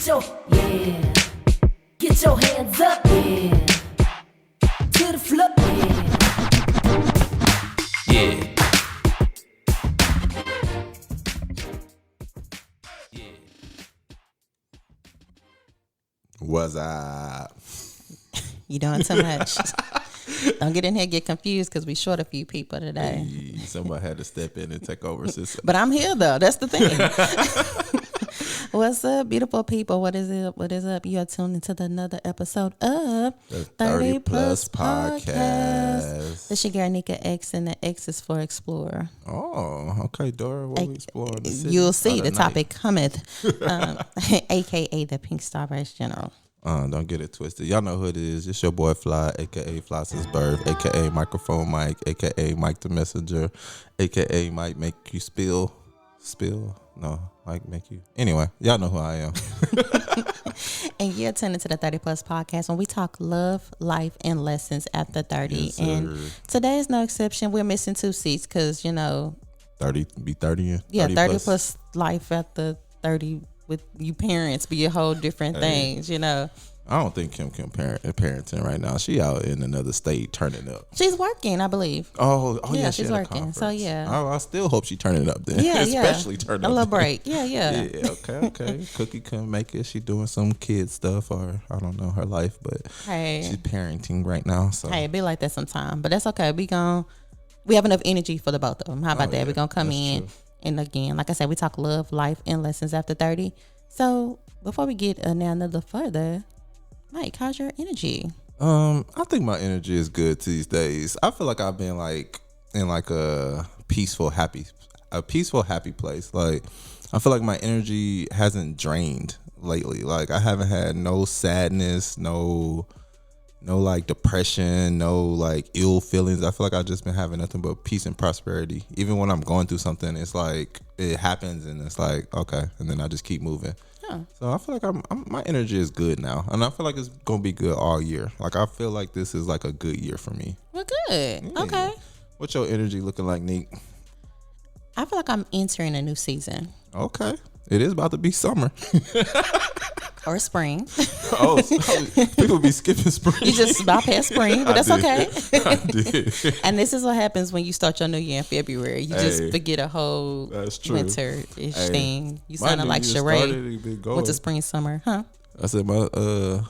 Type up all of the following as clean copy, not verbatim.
yeah. Get your hands up, yeah. To the floor, yeah. Yeah. What's up? You doing too much. Don't get in here and get confused because we short a few people today. Hey, somebody had to step in and take over. But I'm here though. That's the thing. What's up, beautiful people? What is up? What is up? You are tuned into another episode of the 30 Plus Podcast. This your girl Nneka X, and the X is for Explorer. Oh, okay, Dora. What we exploring? The city You'll see the night? topic cometh, aka the Pink Star Vice General. Don't get it twisted. Y'all know who it is. It's your boy Fly, aka Fly Since Birth, aka Microphone Mike, aka Mike the Messenger, aka Mike Make You Spill. No, Mike Make You. Anyway, y'all know who I am. And you're tuning to the 30 Plus Podcast when we talk love, life, and lessons after 30. Yes, and today is no exception. We're missing 2 seats because, 30 be 30 in. Yeah, 30 plus life after 30 with you parents be a whole different things, I don't think Kim parenting right now. She out in another state turning up. She's working, I believe. Oh yeah, she's working. So yeah, I still hope she turning up then. Yeah, especially turning a up. little break. Yeah. Yeah, okay. Cookie couldn't make it. She doing some kid stuff or I don't know her life, but she's parenting right now. So it be like that sometime, but that's okay. We have enough energy for the both of them. How about that? We're gonna come in. True. And again, like I said, we talk love, life, and lessons after 30. So before we get another further, Mike, how's your energy? I think my energy is good these days. I feel like I've been in a peaceful, happy place. Like I feel like my energy hasn't drained lately. Like I haven't had no sadness, no like depression, no like ill feelings. I feel like I've just been having nothing but peace and prosperity. Even when I'm going through something, it's like it happens and it's like okay, and then I just keep moving. Yeah. So I feel like my energy is good now, and I feel like it's gonna be good all year. Like I feel like this is like a good year for me. Well, good. Yeah. Okay. What's your energy looking like, Neek? I feel like I'm entering a new season. Okay. It is about to be summer. Or spring. People be skipping spring. You just bypass spring, but that's okay. I did. And this is what happens when you start your new year in February. You just forget a whole winter-ish thing. You sounded like Sheree with the spring, summer, huh? I said my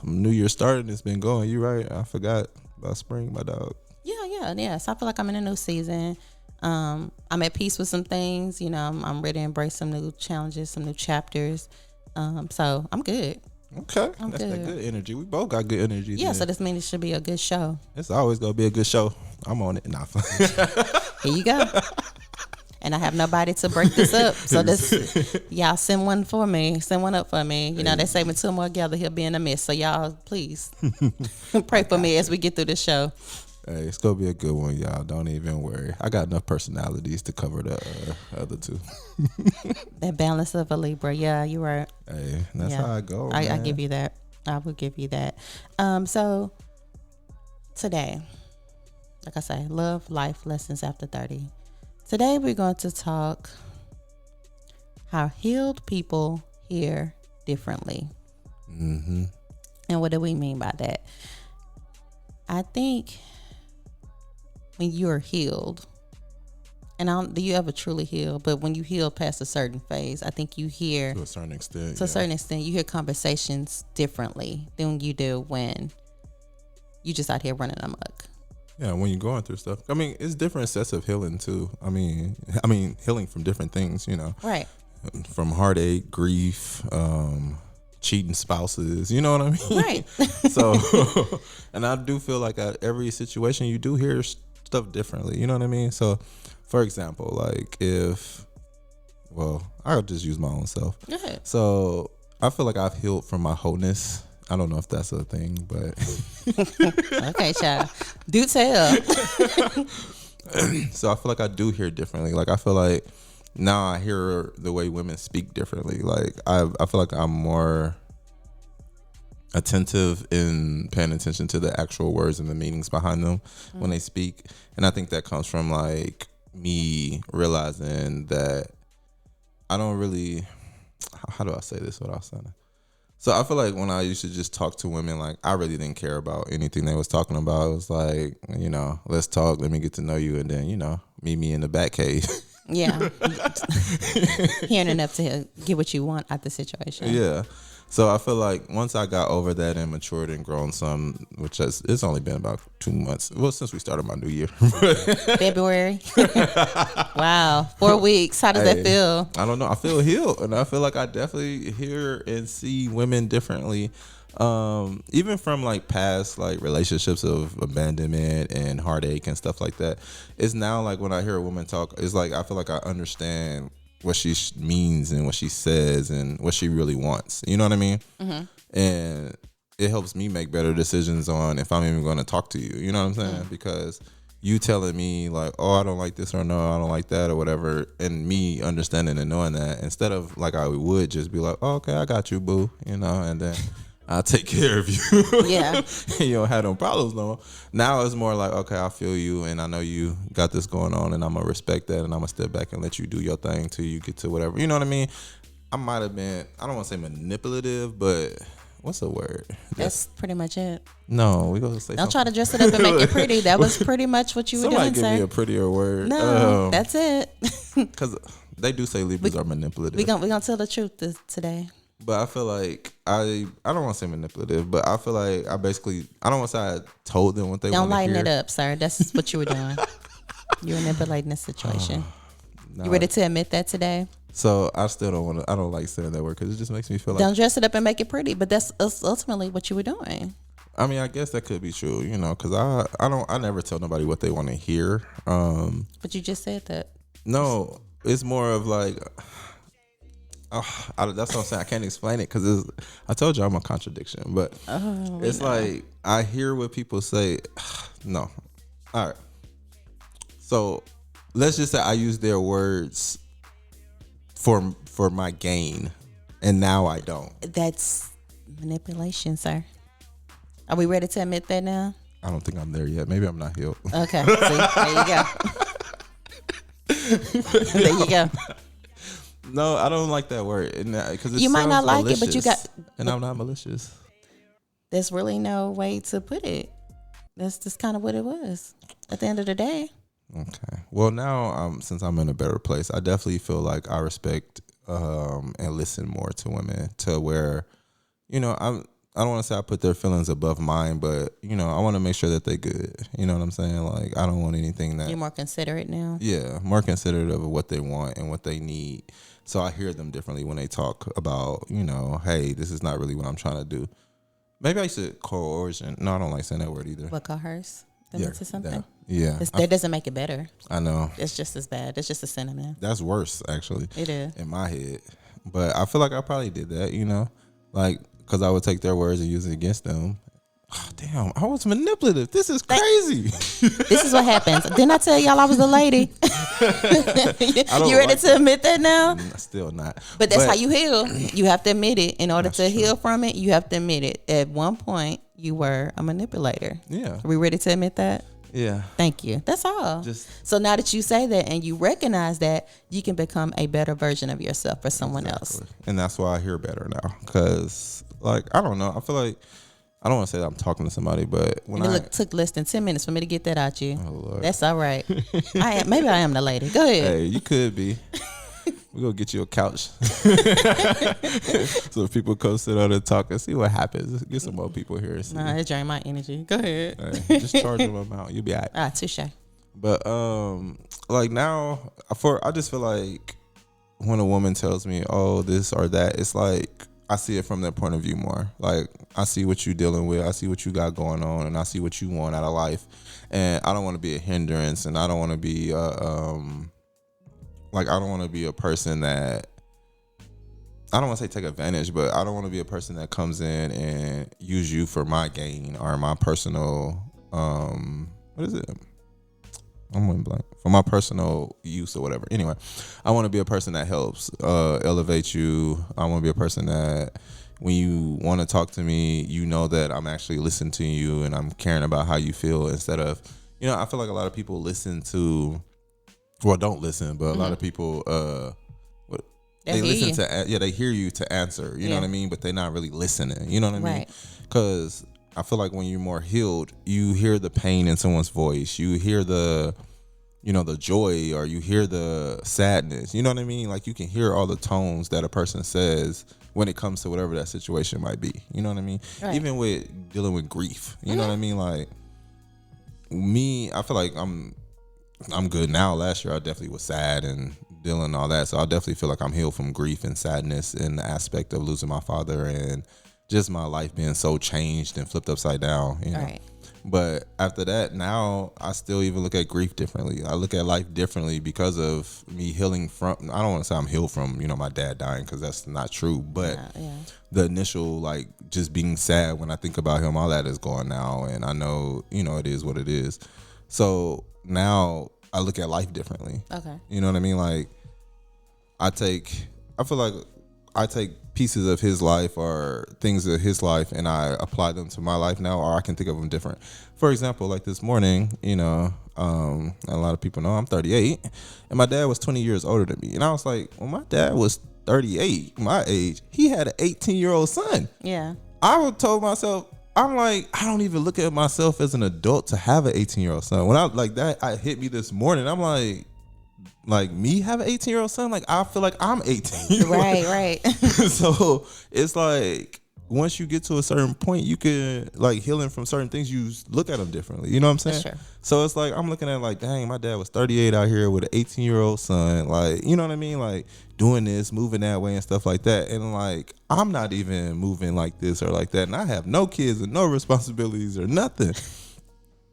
new year started. It's been going. You right. I forgot about spring, my dog. Yeah. So I feel like I'm in a new season. I'm at peace with some things. I'm ready to embrace some new challenges, some new chapters. So I'm good. Okay, that's that good energy. We both got good energy. Yeah, so this means it should be a good show. It's always gonna be a good show. I'm on it. Nah. Here you go. And I have nobody to break this up. So y'all send one for me. Send one up for me. They say when 2 more gather, he'll be in the midst. So y'all, please pray for me as we get through this show. Hey, it's gonna be a good one, y'all. Don't even worry. I got enough personalities to cover the other 2. That balance of a Libra, yeah, you're right. Hey, that's how I go. I give you that. I will give you that. So today, like I say, love, life, lessons after 30. Today we're going to talk how healed people hear differently. Mm-hmm. And what do we mean by that? I think when you're healed, and do you ever truly heal? But when you heal past a certain phase, I think you hear to a certain extent. To a certain extent, you hear conversations differently than you do when you just out here running amok. Yeah, when you're going through stuff. I mean, it's different sets of healing too. I mean, healing from different things. Right. From heartache, grief, cheating spouses, you know what I mean? Right. So, and I do feel like at every situation you do hear stuff differently, you know what I mean? So, for example, like I'll just use my own self. Go ahead. So, I feel like I've healed from my wholeness. I don't know if that's a thing, but. Okay, child. Do tell. So, I feel like I do hear differently. Like, I feel like now I hear the way women speak differently. Like I feel like I'm more attentive in paying attention to the actual words and the meanings behind them when they speak. And I think that comes from like me realizing that I don't really, how do I say this without sounding? So I feel like when I used to just talk to women, like I really didn't care about anything they was talking about. It was like, let's talk, let me get to know you, and then, meet me in the back cave. Yeah. Hearing enough to get what you want out the situation. Yeah. So I feel like once I got over that and matured and grown some, which it's only been about 2 months. Well, since we started my new year. February. Wow. 4 weeks. How does that feel? I don't know. I feel healed. And I feel like I definitely hear and see women differently. Even from like past like relationships of abandonment and heartache and stuff like that. It's now like when I hear a woman talk, it's like I feel like I understand what she means and what she says and what she really wants. You know what I mean? Mm-hmm. And it helps me make better decisions on if I'm even going to talk to you. You know what I'm saying? Mm-hmm. Because you telling me like, oh, I don't like this or no, I don't like that or whatever, and me understanding and knowing that, instead of like I would just be like, oh, okay, I got you, boo, and then I'll take care of you. Yeah. You don't have no problems no more. Now it's more like, okay, I feel you and I know you got this going on and I'm going to respect that and I'm going to step back and let you do your thing till you get to whatever. You know what I mean? I might have been, I don't want to say manipulative, but what's the word? That's pretty much it. No, we going to say Don't try to dress it up and make it pretty. That was pretty much what you were doing, Somebody give me a prettier word. No, that's it. Because they do say Libras are manipulative. We're gonna tell the truth today. But I feel like I don't want to say manipulative, but I feel like I don't want to say I told them what they want to hear. Don't lighten it up, sir. That's what you were doing. You were manipulating the situation. No. You ready to admit that today? So I still don't want to. I don't like saying that word because it just makes me feel like. Don't dress it up and make it pretty, but that's ultimately what you were doing. I mean, I guess that could be true, because I never tell nobody what they want to hear. But you just said that. No, it's more of like. That's what I'm saying. I can't explain it because I told you I'm a contradiction, but it's like I hear what people say. No, all right. So let's just say I use their words for my gain, and now I don't. That's manipulation, sir. Are we ready to admit that now? I don't think I'm there yet. Maybe I'm not healed. Okay, see, there you go. There you go. No, I don't like that word because you might not like malicious, it, but you got. And I'm not malicious. There's really no way to put it. That's just kind of what it was at the end of the day. Okay. Well, now since I'm in a better place, I definitely feel like I respect and listen more to women to where, I don't want to say I put their feelings above mine, but I want to make sure that they're good. You know what I'm saying? Like I don't want anything that you're more considerate now. Yeah, more considerate of what they want and what they need. So I hear them differently when they talk about, hey, this is not really what I'm trying to do. Maybe I should coercion. No, I don't like saying that word either. What, coerce them into something? Yeah. That doesn't make it better. I know. It's just as bad. It's just a synonym. That's worse, actually. It is. In my head. But I feel like I probably did that, like, because I would take their words and use it against them. Oh, damn, I was manipulative. This is crazy. This is what happens. Didn't I tell y'all I was a lady? You ready to admit that now? Still not. But that's how you heal. You have to admit it. In order to heal from it, you have to admit it. At one point, you were a manipulator. Yeah. Are we ready to admit that? Yeah. Thank you. That's all. So now that you say that and you recognize that, you can become a better version of yourself for someone else. And that's why I hear better now. Because, like, I don't know. I feel like I don't want to say that I'm talking to somebody, but when it took less than 10 minutes for me to get that out you. Oh, Lord. That's all right. Maybe I am the lady. Go ahead. Hey, you could be. We're going to get you a couch. So if people come sit on and talk and see what happens. Get some more people here. Nah, it drained my energy. Go ahead. Hey, just charge them amount. You'll be all right. Touche. But like now, I just feel like when a woman tells me, oh, this or that, it's like I see it from their point of view more. Like I see what you're dealing with. I see what you got going on, and I see what you want out of life. And I don't want to be a hindrance, and I don't want to be I don't want to be a person that I don't want to say take advantage, but I don't want to be a person that comes in and use you for my gain or my personal what is it? I'm going blank. For my personal use or whatever. Anyway, I want to be a person that helps elevate you. I want to be a person that when you want to talk to me, you know that I'm actually listening to you and I'm caring about how you feel instead of, I feel like a lot of people don't listen, but a lot of people, they hear listen to they hear you to answer. You know what I mean? But they're not really listening. You know what I mean? Right. Because I feel like when you're more healed, you hear the pain in someone's voice. You hear the the joy, or you hear the sadness. You know what I mean? Like, you can hear all the tones that a person says when it comes to whatever that situation might be. You know what I mean? Right. Even with dealing with grief. You know what I mean? Like, me, I feel like I'm good now. Last year I definitely was sad and dealing and all that. So I definitely feel like I'm healed from grief and sadness in the aspect of losing my father and just my life being so changed and flipped upside down. You know? Right. But after that, now I still even look at grief differently. I look at life differently because of me healing from, I don't want to say I'm healed from, my dad dying, because that's not true. But the initial, like, just being sad when I think about him, all that is gone now. And I know, it is what it is. So now I look at life differently. Okay. You know what I mean? Like, I feel like I take pieces of his life or things of his life and I apply them to my life now, or I can think of them different. For example, like this morning, a lot of people know I'm 38 and my dad was 20 years older than me. And I was like, when my dad was 38, my age, he had an 18-year-old son. Yeah. I told myself, I'm like, I don't even look at myself as an adult to have an 18-year-old son. When I like that, it hit me this morning. I'm like me have an 18-year-old son? Like, I feel like I'm 18. Right. So it's like, once you get to a certain point, you can, like, healing from certain things, you look at them differently. You know what I'm saying? That's true. So it's like, I'm looking at like, dang, my dad was 38 out here with an 18-year-old son. Like, you know what I mean? Like, doing this, moving that way and stuff like that. And like, I'm not even moving like this or like that. And I have no kids and no responsibilities or nothing.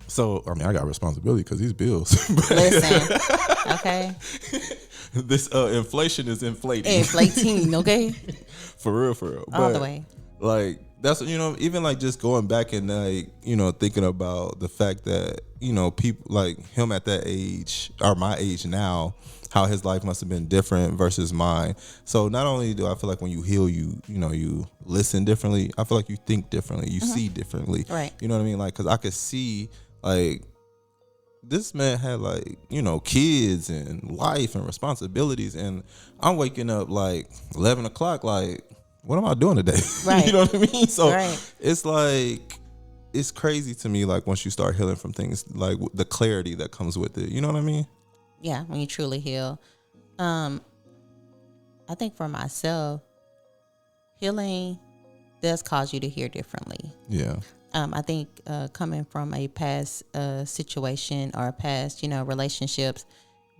So, I mean, I got responsibility because these bills. Listen, okay. This inflation is inflating. Inflating, okay? For real. All the way. Like, that's, even like just going back and like, thinking about the fact that, people like him at that age, or my age now, how his life must have been different versus mine. So not only do I feel like when you heal, you listen differently, I feel like you think differently, you see differently. Right. You know what I mean? Like, because I could see, like, this man had, like, kids and life and responsibilities, and I'm waking up like 11 o'clock, like, what am I doing today? Right. You know what I mean? So It's like, it's crazy to me, like, once you start healing from things, like the clarity that comes with it. You know what I mean? Yeah, when you truly heal. I think for myself, healing does cause you to hear differently. Yeah. I think coming from a past situation or past, relationships,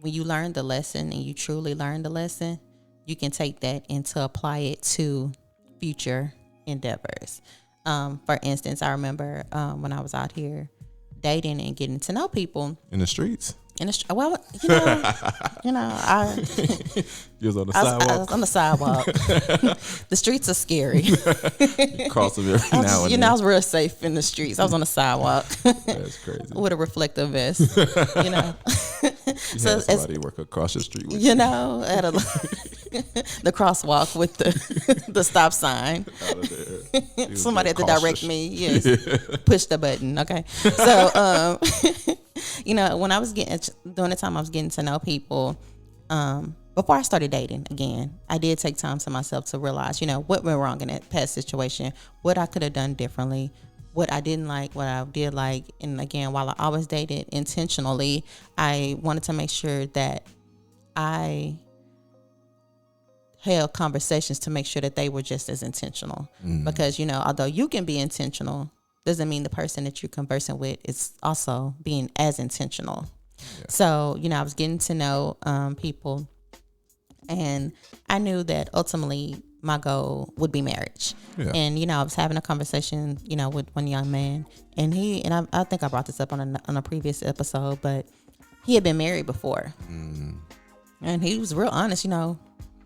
when you learn the lesson and you truly learn the lesson, you can take that and to apply it to future endeavors. For instance, I remember when I was out here dating and getting to know people in the streets. Well, You was on the sidewalk. I was on the sidewalk. The streets are scary. Cross them every now and then. I was real safe in the streets. I was on the sidewalk. That's crazy. With a reflective vest. You so had somebody work across the street with you. At the crosswalk with the stop sign. Out of there. Somebody had to direct me. Yes. Yeah. Push the button. Okay. So, when I was during the time I was getting to know people, before I started dating again, I did take time to myself to realize, what went wrong in that past situation, what I could have done differently, what I didn't like, what I did like. And again, while I always dated intentionally, I wanted to make sure that I held conversations to make sure that they were just as intentional. Because, although you can be intentional, doesn't mean the person that you're conversing with is also being as intentional. Yeah. So, I was getting to know people, and I knew that ultimately my goal would be marriage. Yeah. And, I was having a conversation, with one young man, and I think I brought this up on a previous episode, but he had been married before. And he was real honest,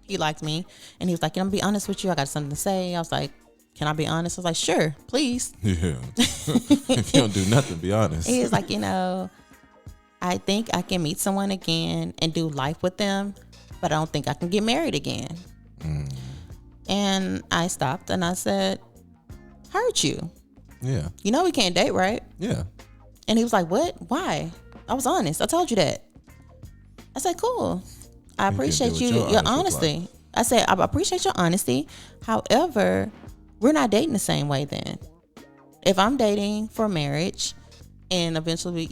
he liked me, and he was like, I'm gonna be honest with you. I got something to say. I was like, can I be honest? I was like, sure, please. Yeah. If you don't do nothing, be honest. He was like, I think I can meet someone again and do life with them, but I don't think I can get married again. And I stopped and I said, hurt you? Yeah. We can't date, right? Yeah. And he was like, what? Why? I was honest. I told you that. I said, cool. I appreciate your honesty. I said, I appreciate your honesty. However, we're not dating the same way then. If I'm dating for marriage and eventually,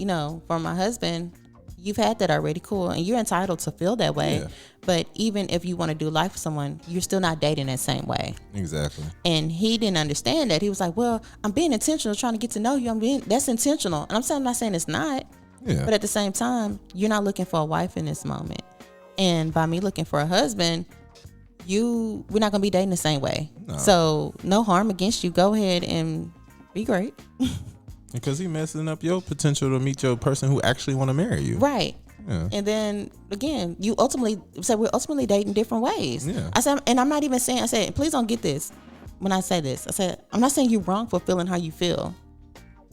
for my husband, you've had that already, cool, and you're entitled to feel that way. Yeah. But even if you want to do life with someone, you're still not dating that same way. Exactly. And he didn't understand that. He was like, well, I'm being intentional, trying to get to know you. That's intentional. And I'm not saying it's not. Yeah. But at the same time, you're not looking for a wife in this moment. And by me looking for a husband, we're not going to be dating the same way. No. So no harm against you. Go ahead and be great. Because he messing up your potential to meet your person who actually want to marry you. Right. Yeah. And then again, we're ultimately dating different ways. Yeah. I said, and I'm not even saying, I said, please don't get this when I say this. I said, I'm not saying you're wrong for feeling how you feel.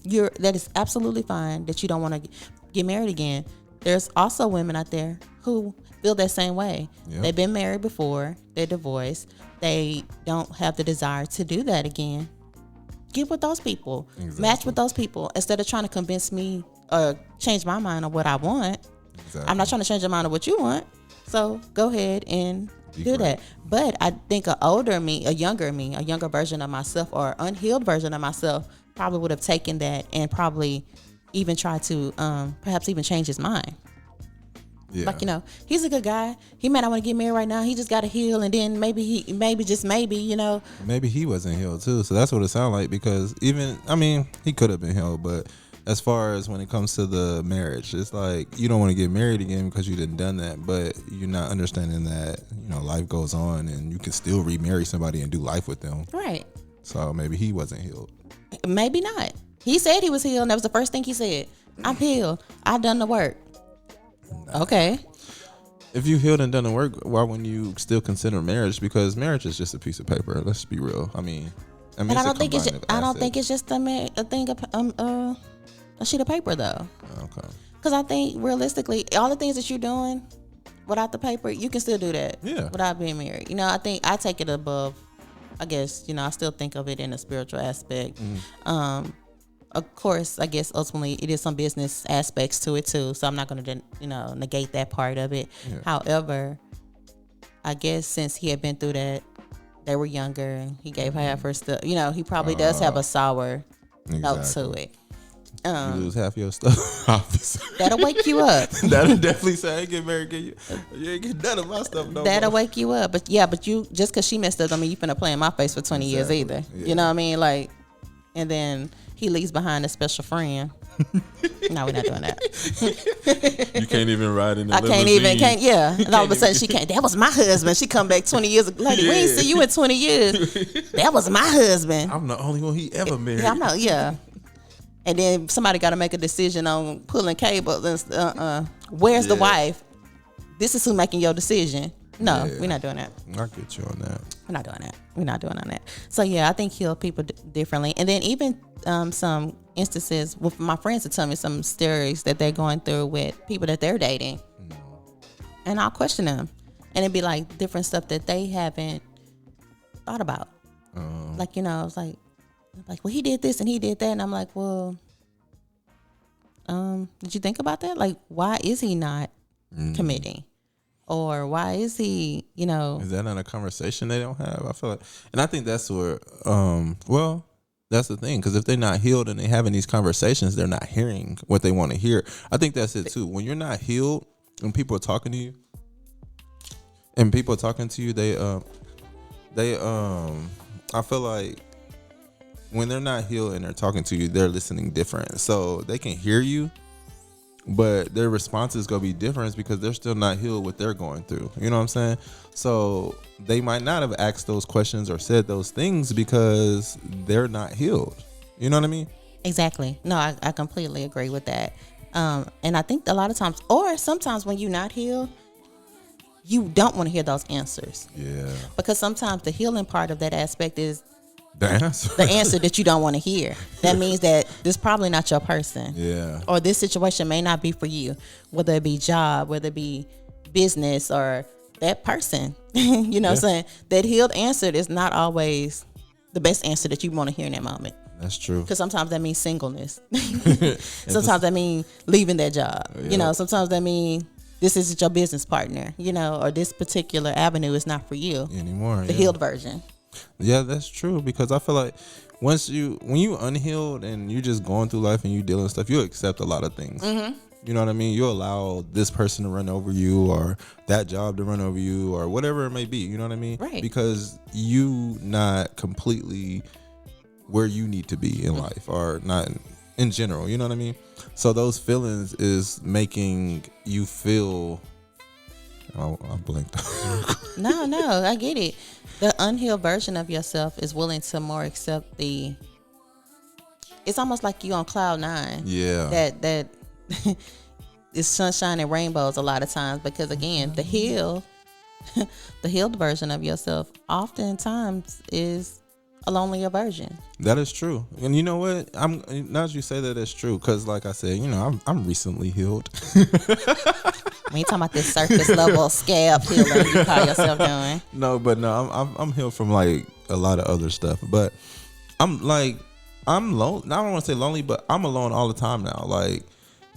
That is absolutely fine that you don't want to get married again. There's also women out there who feel that same way. Yep. They've been married before, they're divorced, they don't have the desire to do that again. Get with those people. Exactly. Match with those people instead of trying to convince me or change my mind on what I want. Exactly. I'm not trying to change your mind on what you want. So go ahead and do that. But I think a younger version of myself or unhealed version of myself probably would have taken that and probably even tried to perhaps even change his mind. Yeah. Like, he's a good guy. He might not want to get married right now. He just got to heal, and then maybe Maybe he wasn't healed too. So that's what it sounded like, because he could have been healed, but as far as when it comes to the marriage, it's like you don't want to get married again because you done that, but you're not understanding that, life goes on and you can still remarry somebody and do life with them. Right. So maybe he wasn't healed. Maybe not. He said he was healed, and that was the first thing he said. I'm healed. I've done the work. Nah. Okay. If you healed and done the work, why wouldn't you still consider marriage? Because marriage is just a piece of paper. Let's be real. I don't think it's just a sheet of paper though. Okay. Because I think realistically, all the things that you're doing without the paper, you can still do that. Yeah. Without being married. I think I take it above. I guess I still think of it in a spiritual aspect. Mm-hmm. Of course, I guess ultimately it is some business aspects to it too. So I'm not going to, negate that part of it. Yeah. However, I guess since he had been through that, they were younger and he gave half her stuff. He probably does have a sour note to it. You lose half your stuff. That'll wake you up. That'll definitely say, I ain't get married. You ain't get none of my stuff no That'll more. wake you up. But you, just because she messed up, you finna play in my face for 20 years either. Yeah. You know what I mean? Like, and then he leaves behind a special friend. No, we're not doing that. You can't even ride in the limousine. And all of a sudden she can't. That was my husband. She come back 20 years ago. Like, we ain't see you in 20 years. That was my husband. I'm the only one he ever married. Yeah, I know, yeah. And then somebody got to make a decision on pulling cable. Where's the wife? This is who making your decision. No, we're not doing that. I get you on that. We're not doing that. So yeah, I think heal people differently. And then even some instances with my friends to tell me some stories that they're going through with people that they're dating. And I'll question them. And it'd be like different stuff that they haven't thought about. Like, it's like, well, he did this and he did that. And I'm like, well, did you think about that? Like, why is he not committing? Or why is he, Is that not a conversation they don't have? I feel like, and I think that's where, that's the thing. Because if they're not healed and they're having these conversations, they're not hearing what they want to hear. I think that's it too. When you're not healed and people are talking to you, I feel like when they're not healed and they're talking to you, they're listening different. So they can hear you, but their response is going to be different because they're still not healed what they're going through. You know what I'm saying? So they might not have asked those questions or said those things because they're not healed. You know what I mean? Exactly. No, I completely agree with that. And I think a lot of times, or sometimes when you're not healed, you don't want to hear those answers. Yeah. Because sometimes the healing part of that aspect is the answer that you don't want to hear. That means that this is probably not your person. Yeah. Or this situation may not be for you, whether it be job, whether it be business, or that person. You know what I'm saying? That healed answer is not always the best answer that you want to hear in that moment. That's true. Because sometimes that means singleness. Sometimes that means leaving that job. Sometimes that means this isn't your business partner, or this particular avenue is not for you anymore. The healed version. Yeah, that's true, because I feel like when you unhealed and you just going through life and you dealing with stuff, you accept a lot of things. You know what I mean? You allow this person to run over you, or that job to run over you, or whatever it may be. You know what I mean? Right. Because you not completely where you need to be in life, or not in general. You know what I mean? So those feelings is making you feel. Oh, I blinked. No, I get it. The unhealed version of yourself is willing to more accept the. It's almost like you on cloud 9. Yeah. That it's sunshine and rainbows a lot of times, because again, the healed version of yourself oftentimes is a lonelier version. That is true. And you know what? Now that you say that, it's true, because like I said, I'm recently healed. We ain't talking about this surface level scab healing you call yourself doing. No, I'm healed from like a lot of other stuff. But I'm lonely. I don't want to say lonely, but I'm alone all the time now. Like,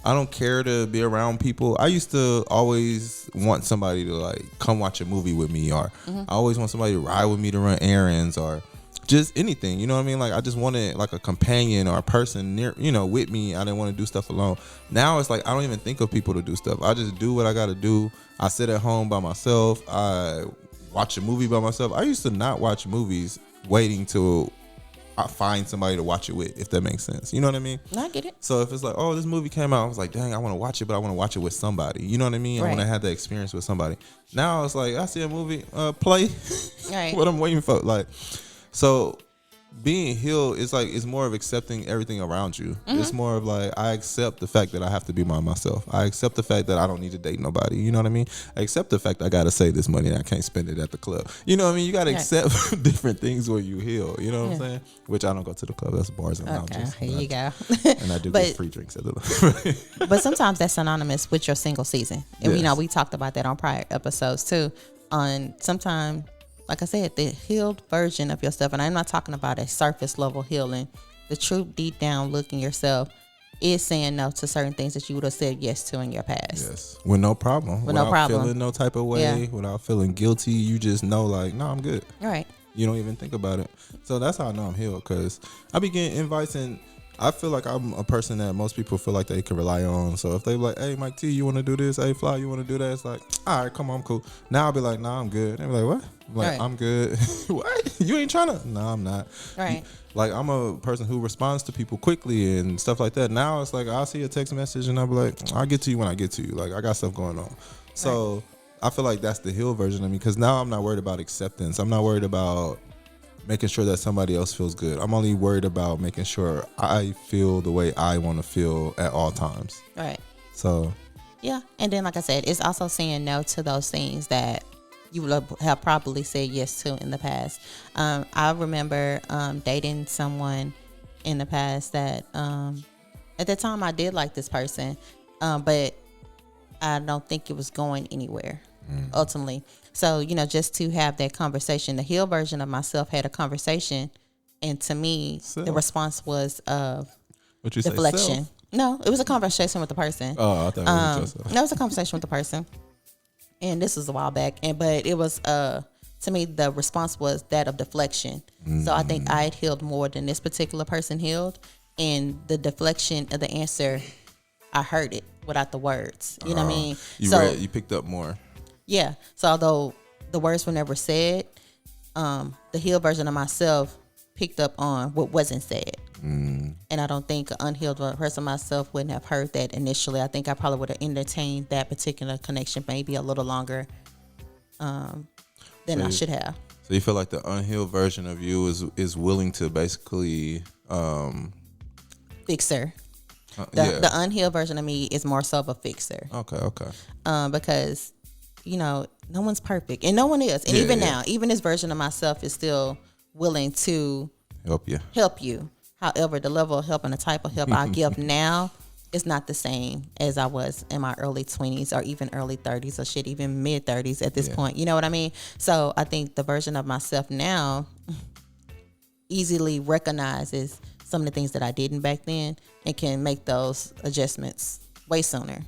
I don't care to be around people. I used to always want somebody to like come watch a movie with me, or I always want somebody to ride with me to run errands, or just anything. You know what I mean? Like, I just wanted like a companion or a person near, with me. I didn't want to do stuff alone. Now it's like I don't even think of people to do stuff. I just do what I got to do. I sit at home by myself. I watch a movie by myself. I used to not watch movies waiting till I find somebody to watch it with, if that makes sense. You know what I mean? I get it. So if it's like, oh, this movie came out, I was like, dang, I want to watch it, but I want to watch it with somebody. You know what I mean? Right. I want to have the experience with somebody. Now it's like, I see a movie, play. Right. What I'm waiting for. Like, so being healed is like, it's more of accepting everything around you. It's more of like, I accept the fact that I have to be by myself. I accept the fact that I don't need to date nobody. You know what I mean? I accept the fact I got to save this money and I can't spend it at the club. You know what I mean? You got to accept different things when you heal. You know what I'm saying? Which I don't go to the club. That's bars and lounges. Here you go. And I do get free drinks at the But sometimes that's synonymous with your single season. And Yes. we talked about that on prior episodes too. On sometimes, like I said, the healed version of yourself, and I'm not talking about a surface level healing. The true deep down look in yourself is saying no to certain things that you would have said yes to in your past. Yes. With no problem. With no problem. Feeling no type of way, without feeling guilty. You just know, like, no, I'm good. Right. You don't even think about it. So that's how I know I'm healed, because I be getting invites, and I feel like I'm a person that most people feel like they can rely on. So if they be like, hey, Mike T, you want to do this? Hey, Fly, you want to do that? It's like, all right, come on, I'm cool. Now I'll be like, nah, I'm good. They be like, what? I'm like, Right. I'm good. What? You ain't trying to? No, I'm not. Right. Like, I'm a person who responds to people quickly and stuff like that. Now it's like, I'll see a text message and I'll be like, I'll get to you when I get to you. Like, I got stuff going on. So I feel like that's the healed version of me, because now I'm not worried about acceptance. I'm not worried about making sure that somebody else feels good. I'm only worried about making sure I feel the way I want to feel at all times. Right. So Yeah. And then, like I said, it's also saying no to those things that you would have probably said yes to in the past. I remember dating someone in the past that at the time I did like this person, but I don't think it was going anywhere ultimately. So, just to have that conversation, the healed version of myself had a conversation, and to me, the response was what you deflection. say? Self? No, it was a conversation with the person. Oh, I thought it was just No, it was a conversation with the person, and this was a while back. But it was to me, the response was that of deflection. So I think I had healed more than this particular person healed, and the deflection of the answer, I heard it without the words. You know what I mean? You picked up more. Yeah. So although the words were never said, the healed version of myself picked up on what wasn't said. And I don't think an unhealed person myself wouldn't have heard that initially. I think I probably would have entertained that particular connection maybe a little longer than I should have. So you feel like the unhealed version of you is willing to basically Fixer. The unhealed version of me is more so of a fixer. Okay. Because no one's perfect, and no one is. And even now, even this version of myself is still willing to help you. However, the level of help and the type of help I give now is not the same as I was in my early 20s or even early 30s or even mid 30s at this point. You know what I mean? So I think the version of myself now easily recognizes some of the things that I didn't back then and can make those adjustments way sooner.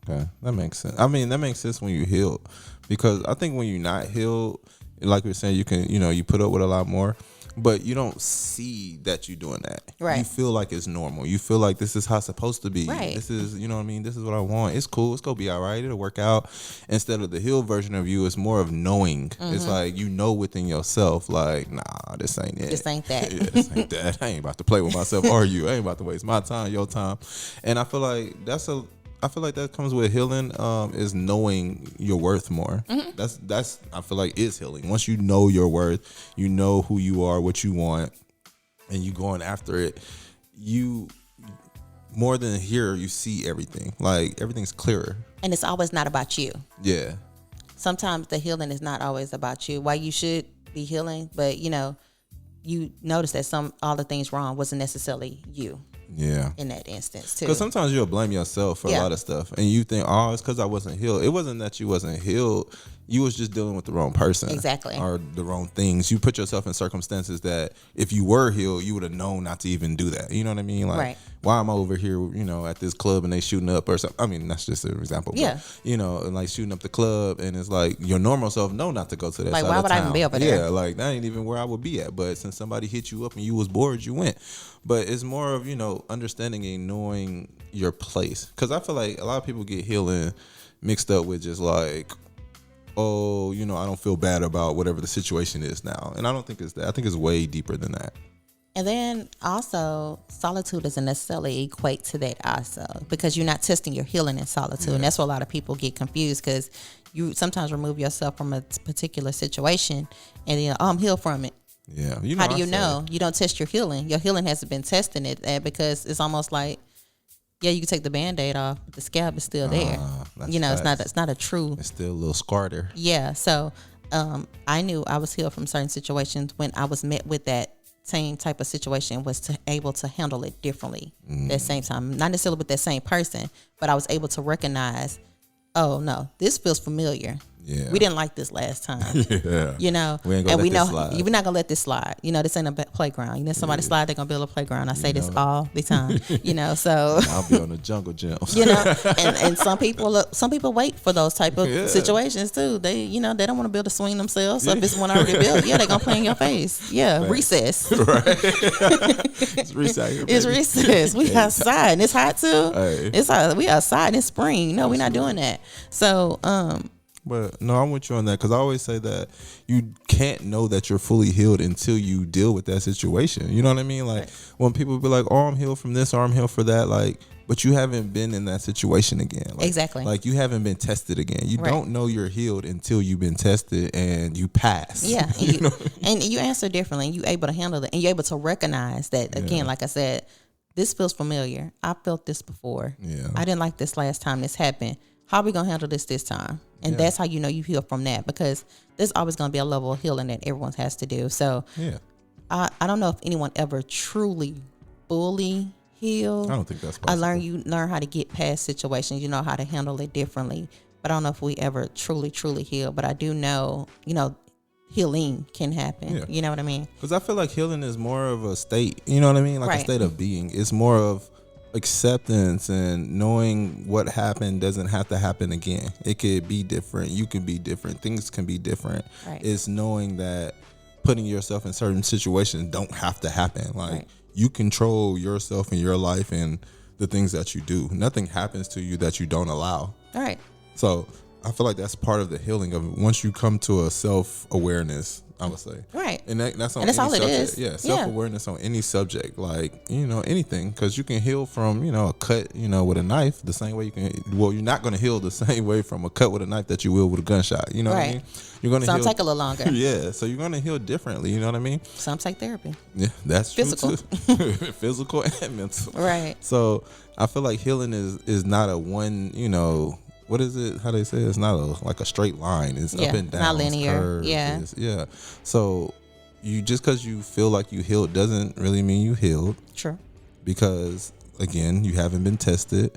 Okay, that makes sense. I mean, that makes sense when you healed, because I think when you're not healed, like we were saying, you can, you put up with a lot more, but you don't see that you're doing that. Right. You feel like it's normal. You feel like this is how it's supposed to be. Right. This is, you know what I mean? This is what I want. It's cool. It's going to be all right. It'll work out. Instead of the healed version of you, it's more of knowing. It's like, within yourself, like, nah, this ain't it. This ain't that. Yeah, this ain't that. I ain't about to play with myself or you. I ain't about to waste my time, your time. And I feel like I feel like that comes with healing, is knowing your worth more. That's I feel like is healing. Once you know your worth, you know who you are, what you want, and you going after it, you more than here, you see everything. Like everything's clearer. And it's always not about you. Yeah. Sometimes the healing is not always about you. Why you should be healing, but you notice that all the things wrong wasn't necessarily you. Yeah. In that instance too. Because sometimes you'll blame yourself for a lot of stuff, and you think, oh, it's because I wasn't healed. It wasn't that you wasn't healed. You was just dealing with the wrong person. Exactly. Or the wrong things. You put yourself in circumstances that if you were healed, you would have known not to even do that. You know what I mean? Like, right. Why am I over here, at this club and they shooting up or something? I mean, that's just an example. Yeah. But, and like shooting up the club, and it's like your normal self know not to go to that like, side why of would town. I even be over there? Yeah, like that ain't even where I would be at. But since somebody hit you up and you was bored, you went. But it's more of, understanding and knowing your place. Because I feel like a lot of people get healing mixed up with just like, oh, I don't feel bad about whatever the situation is now. And I don't think it's that. I think it's way deeper than that. And then also, solitude doesn't necessarily equate to that also, because you're not testing your healing in solitude. Yeah. And that's where a lot of people get confused, because you sometimes remove yourself from a particular situation and then, I'm healed from it. Yeah. How do you know? You don't test your healing. Your healing hasn't been testing it, because it's almost like, yeah, you can take the Band-Aid off, but the scab is still there. It's not a true. It's still a little scar there. Yeah. So I knew I was healed from certain situations when I was met with that same type of situation, was able to handle it differently that same time. Not necessarily with that same person, but I was able to recognize, oh no, this feels familiar. Yeah. We didn't like this last time. Yeah. We ain't gonna we're not gonna let this slide. This ain't a playground. Somebody slide, they're gonna build a playground. I say this all the time. So I'll be on the jungle gyms. And some people wait for those type of situations too. They they don't want to build a swing themselves. So if it's one already built, they're gonna play in your face. Yeah, right. Recess. Right. It's recess. It's recess. We outside and it's hot too. Hey. It's hot. We outside in spring. No, we're not doing that. So But no, I'm with you on that, because I always say that you can't know that you're fully healed until you deal with that situation. You know what I mean? Like when people be like, "Oh, I'm healed from this," or "I'm healed for that," like, but you haven't been in that situation again. Like, exactly. Like you haven't been tested again. You don't know you're healed until you've been tested and you pass. Yeah, and you answer differently. And you able to handle it, and you're able to recognize that again. Like I said, this feels familiar. I felt this before. Yeah, I didn't like this last time this happened. How are we gonna handle this time? And that's how you heal from that, because there's always gonna be a level of healing that everyone has to do. So I don't know if anyone ever truly fully healed. I don't think that's possible. You learn how to get past situations. You know how to handle it differently. But I don't know if we ever truly heal. But I do know, healing can happen. Yeah. You know what I mean? Because I feel like healing is more of a state. You know what I mean? Like a state of being. It's more of acceptance and knowing what happened doesn't have to happen again. It could be different. You can be different. Things can be different. Right. It's knowing that putting yourself in certain situations don't have to happen. Like you control yourself and your life and the things that you do. Nothing happens to you that you don't allow. All right. So I feel like that's part of the healing of it. Once you come to a self-awareness, I would say. Right. And that's on and that's any all subject. it is. Yeah, self-awareness on any subject. Like, anything. Because you can heal from, a cut, with a knife the same way you can. Well, you're not going to heal the same way from a cut with a knife that you will with a gunshot. You know what I mean? You're going to heal. Some take a little longer. Yeah. So you're going to heal differently. You know what I mean? Some take therapy. Yeah, that's physical. True too. Physical and mental. Right. So I feel like healing is not a one, what is it? How they say it's not like a straight line. It's up and down. Not linear. Yeah. So you just because you feel like you healed doesn't really mean you healed. True. Because again, you haven't been tested.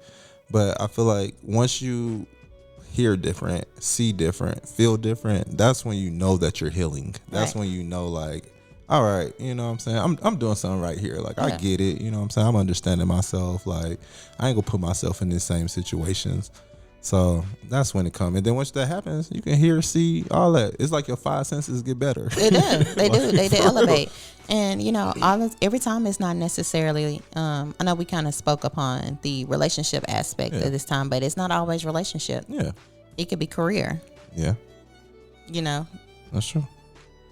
But I feel like once you hear different, see different, feel different, that's when you know that you're healing. That's when you know, like, all right, you know what I'm saying? I'm doing something right here. Like, I get it. You know what I'm saying? I'm understanding myself. Like, I ain't gonna put myself in the same situations. So that's when it comes. And then once that happens, you can hear, see, all that. It's like your five senses get better. They do. They do. They elevate. And, every time it's not necessarily, I know we kind of spoke upon the relationship aspect of this time, but it's not always relationship. Yeah. It could be career. Yeah. That's true.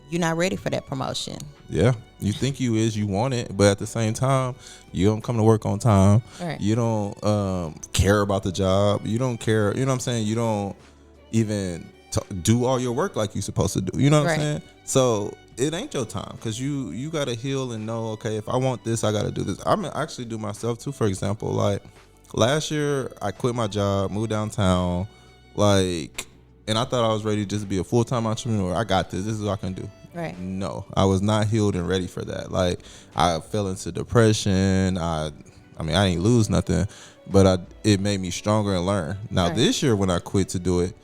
You're not ready for that promotion. Yeah. You think you want it, but at the same time, you don't come to work on time. Right. You don't care about the job. You don't care. You know what I'm saying? You don't even do all your work like you're supposed to do. You know what I'm saying? So it ain't your time, because you got to heal and know, okay, if I want this, I got to do this. I'm actually do myself too. For example, like last year, I quit my job, moved downtown, and I thought I was ready to just be a full-time entrepreneur. I got this. This is what I can do. Right. No, I was not healed and ready for that. Like, I fell into depression. I didn't lose nothing, but it made me stronger and learn. Now, this year when I quit to do it,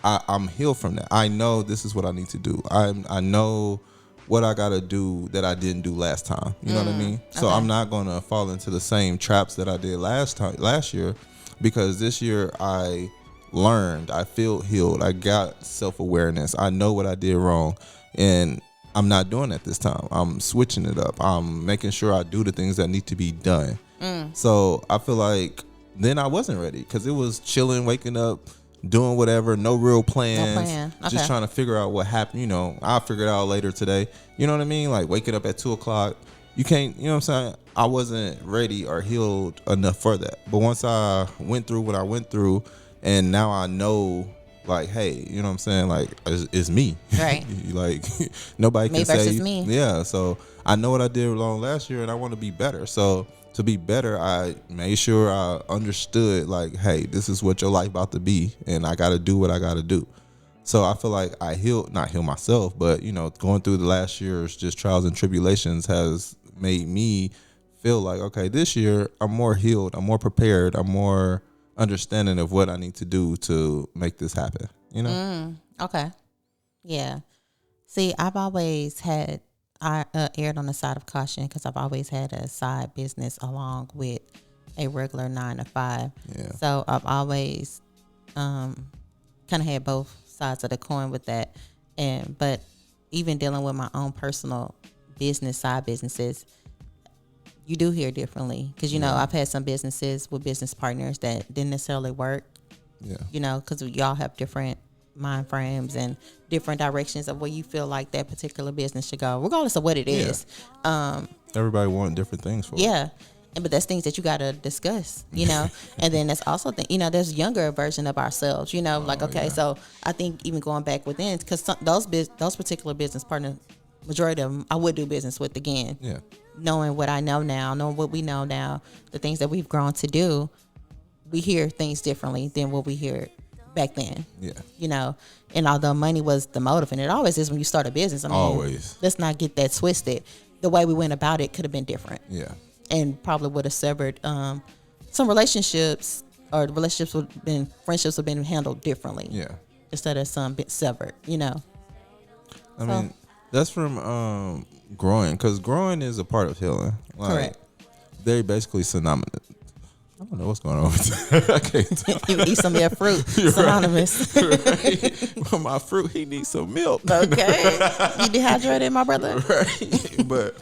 I'm healed from that. I know this is what I need to do. I know what I got to do that I didn't do last time. You know what I mean? So I'm not going to fall into the same traps that I did last year, because this year I learned, I feel healed. I got self-awareness. I know what I did wrong. And I'm not doing that this time. I'm switching it up. I'm making sure I do the things that need to be done. So I feel like then I wasn't ready, because it was chilling, waking up, doing whatever, no real plans, just trying to figure out what happened. I'll figure it out later today. You know what I mean? Like waking up at 2:00. You can't, you know what I'm saying? I wasn't ready or healed enough for that. But once I went through what I went through, and now I know, like, hey, you know what I'm saying? Like, it's me. Right. Like, nobody can say. Me versus me. Yeah. So I know what I did wrong last year, and I want to be better. So to be better, I made sure I understood, like, hey, this is what your life about to be, and I got to do what I got to do. So I feel like I not heal myself, but, going through the last year's just trials and tribulations has made me feel like, okay, this year I'm more healed, I'm more prepared, I'm more understanding of what I need to do to make this happen, Okay. Yeah. See, I've always had, I erred on the side of caution, because I've always had a side business along with a regular 9 to 5. Yeah. So I've always kind of had both sides of the coin with that. But even dealing with my own personal side businesses, you do hear differently, because I've had some businesses with business partners that didn't necessarily work. Yeah. Because y'all have different mind frames and different directions of where you feel like that particular business should go, regardless of what it is. Everybody wants different things for it. Yeah. But that's things that you got to discuss, and then that's also, there's younger version of ourselves, so I think even going back within, because those particular business partners, majority of them, I would do business with again. Yeah. Knowing what I know now, knowing what we know now, the things that we've grown to do, we hear things differently than what we hear back then. Yeah. And although money was the motive, and it always is when you start a business, always. Let's not get that twisted. The way we went about it could have been different. Yeah. And probably would have severed some relationships, or the friendships would have been handled differently. Yeah. Instead of some bit severed, I mean, that's from growing, because growing is a part of healing. Correct. They're basically synonymous. I don't know what's going on with that. I can't tell. You eat some of your fruit. Synonymous. Right. Well, my fruit, he needs some milk. Okay. You dehydrated, my brother? Right. But,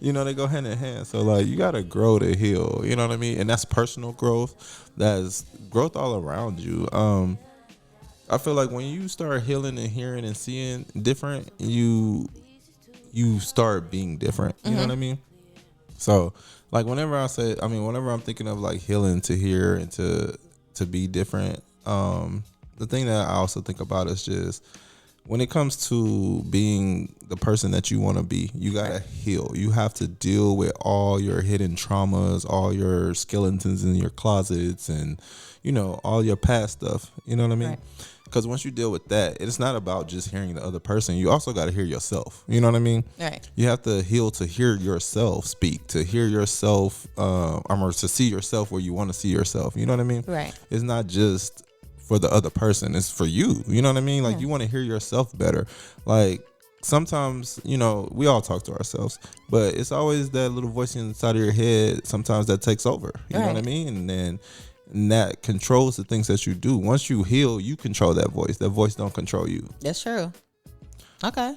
they go hand in hand. So, like, you got to grow to heal. You know what I mean? And that's personal growth. That's growth all around you. I feel like when you start healing and hearing and seeing different, you start being different. You know what I mean? So, like, whenever I'm thinking of, like, healing to hear and to be different, the thing that I also think about is just when it comes to being the person that you want to be, you got to heal. You have to deal with all your hidden traumas, all your skeletons in your closets, and, all your past stuff. You know what I mean? Because once you deal with that, it's not about just hearing the other person. You also got to hear yourself. You know what I mean? Right. You have to heal to hear yourself speak, to hear yourself, or to see yourself where you want to see yourself. You know what I mean? Right. It's not just for the other person. It's for you. You know what I mean? Like, you want to hear yourself better. Like, sometimes, we all talk to ourselves, but it's always that little voice inside of your head sometimes that takes over. You know what I mean? And then and that controls the things that you do. Once you heal, you control that voice. That voice don't control you. That's true. Okay.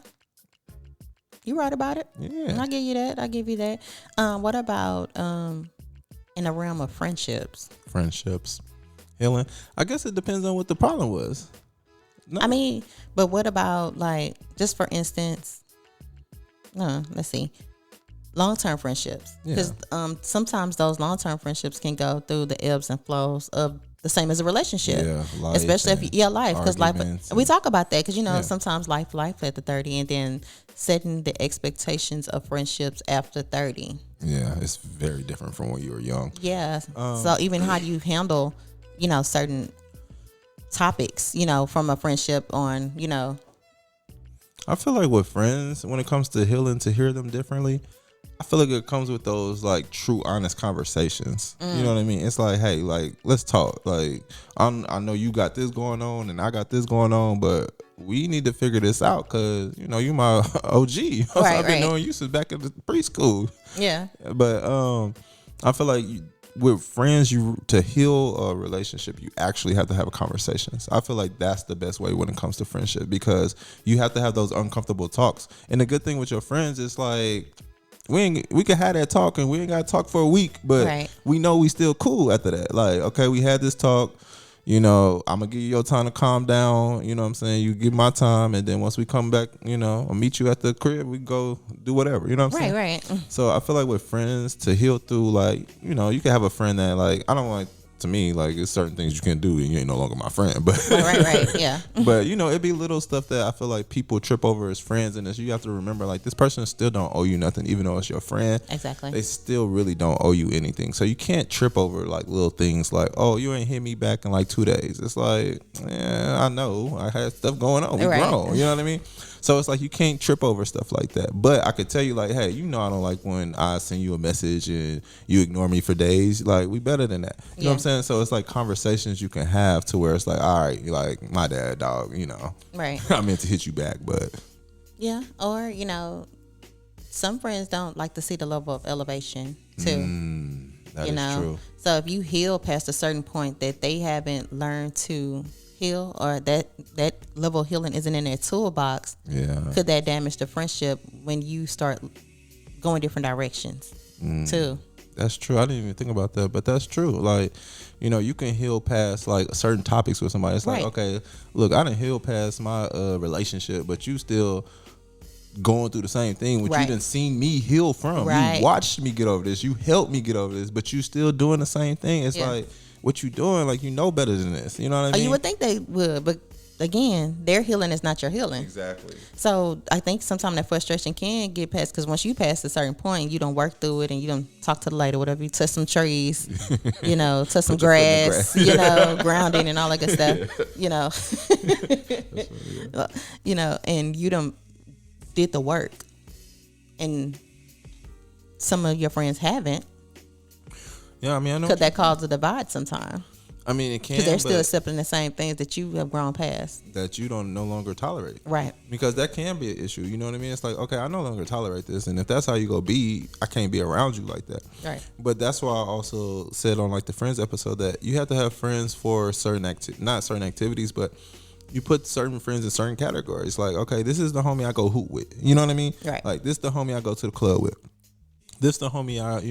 You right about it. Yeah. I give you that. I give you that. What about in the realm of friendships? Friendships. Healing. I guess it depends on what the problem was. No. I mean, but what about, like, just for instance, let's see, long-term friendships. Because sometimes those long-term friendships can go through the ebbs and flows of the same as a relationship. Yeah, life. Especially if life. Because life, we talk about that because, Yeah. sometimes life at the 30, and then setting the expectations of friendships after 30. Yeah, it's very different from when you were young. Yeah. So even how do you handle, certain topics, from a friendship on, I feel like with friends, when it comes to healing, to hear them differently, I feel like it comes with those like true, honest conversations. You know what I mean? It's like, hey, like, let's talk. Like, I know you got this going on and I got this going on, but we need to figure this out because, you my OG. I've been knowing you since back in the preschool. Yeah. But I feel like with friends, to heal a relationship, you actually have to have conversations. I feel like that's the best way when it comes to friendship because you have to have those uncomfortable talks. And the good thing with your friends is like, we can have that talk and we ain't got to talk for a week, but we know we still cool after that. Like, okay, we had this talk, I'm going to give you your time to calm down. You know what I'm saying? You give my time. And then once we come back, I'll meet you at the crib. We go do whatever. You know what I'm saying? Right. So I feel like with friends to heal through, like, you can have a friend that like, I don't like, to me, like, it's certain things you can do and you ain't no longer my friend. But right. Yeah. But it'd be little stuff that I feel like people trip over as friends, and you have to remember, like, this person still don't owe you nothing, even though it's your friend. Exactly. They still really don't owe you anything. So you can't trip over like little things like, oh, you ain't hit me back in like 2 days. It's like, yeah, I know I had stuff going on. We grown. You know what I mean? So it's like you can't trip over stuff like that. But I could tell you, like, hey, I don't like when I send you a message and you ignore me for days. Like, we better than that. You know what I'm saying? So it's like conversations you can have to where it's like, all right, like, my dad, dog, Right. I meant to hit you back, but. Yeah. Or, some friends don't like to see the level of elevation too. That is true. So if you heal past a certain point that they haven't learned to heal, or that level of healing isn't in their toolbox, could that damage the friendship when you start going different directions too? That's true. I didn't even think about that, but that's true. Like, you can heal past like certain topics with somebody. It's like, okay, look, I didn't heal past my relationship, but you still going through the same thing, which you done seen me heal from. You watched me get over this. You helped me get over this, but you still doing the same thing. It's like, what you doing? Like, better than this. You know what I mean? You would think they would, but again, their healing is not your healing. Exactly. So I think sometimes that frustration can get past, because once you pass a certain point, you don't work through it and you don't talk to the lady, whatever, you touch some trees, touch some grass, grounding and all that good stuff, and you done did the work, and some of your friends haven't. Yeah, I mean, I know. Could that cause a divide sometime? I mean, it can, because they're still accepting the same things that you have grown past, that you don't no longer tolerate. Right. Because that can be an issue. You know what I mean? It's like, okay, I no longer tolerate this, and if that's how you go be, I can't be around you like that. Right. But that's why I also said on like the Friends episode that you have to have friends for not certain activities, but you put certain friends in certain categories. Like, okay, this is the homie I go hoot with. You know what I mean? Right. Like, this is the homie I go to the club with. This the homie I,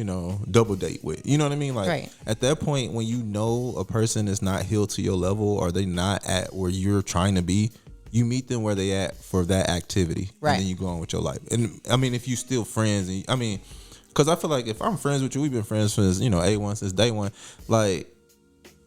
double date with. You know what I mean? Like, at that point, when a person is not healed to your level, or they not at where you're trying to be, you meet them where they at for that activity. Right. And then you go on with your life. And I mean, if you still friends, because I feel like if I'm friends with you, we've been friends since, A1, since day one. Like,